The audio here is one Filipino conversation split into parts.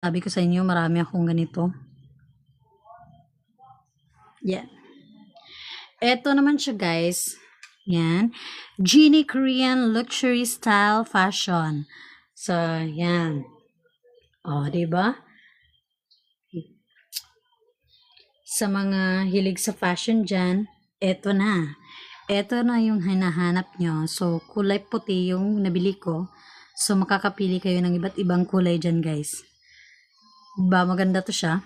Sabi ko sa inyo, marami akong ganito. Yan. Ito naman siya, guys. Yan. Genie Korean Luxury Style Fashion. So, yan. O, diba? Sa mga hilig sa fashion dyan, eto na. Eto na yung hinahanap nyo. So, kulay puti yung nabili ko. So, makakapili kayo ng iba't ibang kulay dyan, guys. Diba? Maganda to siya.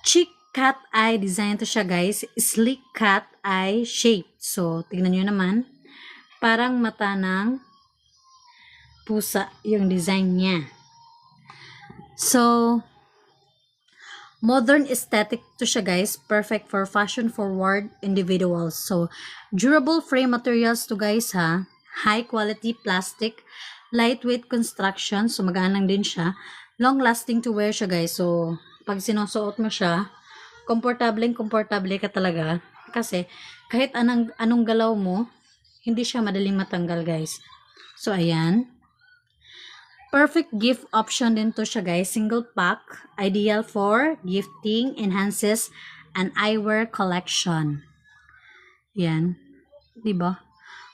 Chic cat eye design to siya, guys. Sleek cat eye shape. So, tignan nyo naman. Parang mata ng pusa yung design niya. So, modern aesthetic to siya, guys. Perfect for fashion-forward individuals. So, durable frame materials to, guys, ha. High quality plastic. Lightweight construction. So, magaan lang din siya. Long-lasting to wear siya, guys. So, pag sinusuot mo siya, komportable ka talaga. Kasi, kahit anong galaw mo, hindi siya madaling matanggal, guys. So, ayan. Perfect gift option din to siya, guys. Single pack. Ideal for gifting. Enhances an eyewear collection. Yan. Diba?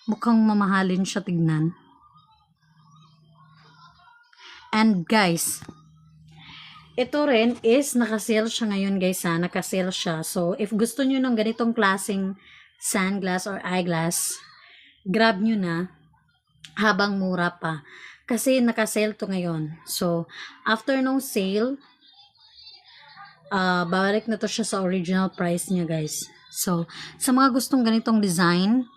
Mukhang mamahalin siya tignan. And, guys, ito rin is nakasale siya ngayon, guys, ha. Nakasale siya. So, if gusto nyo ng ganitong klaseng sunglass or eyeglass, grab nyo na habang mura pa. Kasi nakasale to ngayon. So, after nung sale, babalik na to siya sa original price niya, guys. So, sa mga gustong ganitong design,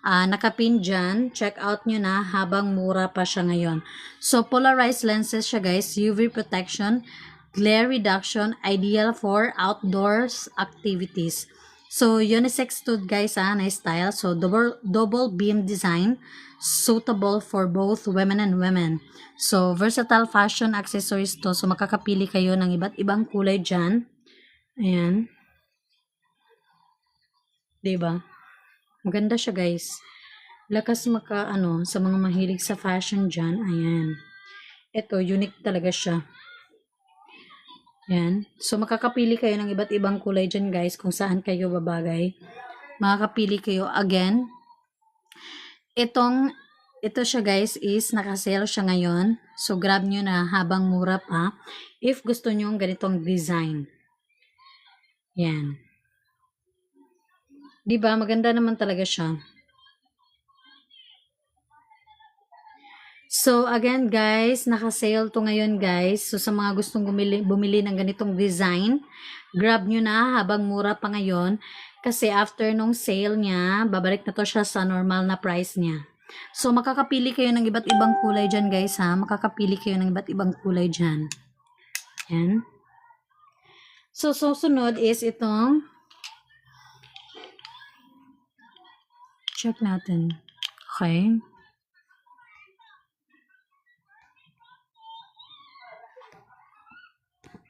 nakapin dyan, check out nyo na habang mura pa siya ngayon. So, polarized lenses siya, guys. UV protection, glare reduction, ideal for outdoors activities. So, unisex to, guys, na style. So, double beam design, suitable for both women and women. So, versatile fashion accessories to. So, makakapili kayo ng iba't ibang kulay dyan. Ayan. Diba? Maganda siya, guys. Lakas sa mga mahilig sa fashion dyan. Ayan. Ito, unique talaga siya. Ayan. So, makakapili kayo ng iba't ibang kulay dyan, guys, kung saan kayo babagay. Makakapili kayo. Again, ito siya, guys, is nakasale siya ngayon. So, grab nyo na habang mura pa. If gusto nyo ganitong design. Ayan. Diba? Maganda naman talaga siya. So, again, guys, naka-sale to ngayon, guys. So, sa mga gustong bumili ng ganitong design, grab nyo na habang mura pa ngayon. Kasi after nung sale niya, babalik na to siya sa normal na price niya. So, makakapili kayo ng iba't ibang kulay dyan, guys, ha? Makakapili kayo ng iba't ibang kulay dyan. Yan. So, susunod is itong check natin. Okay.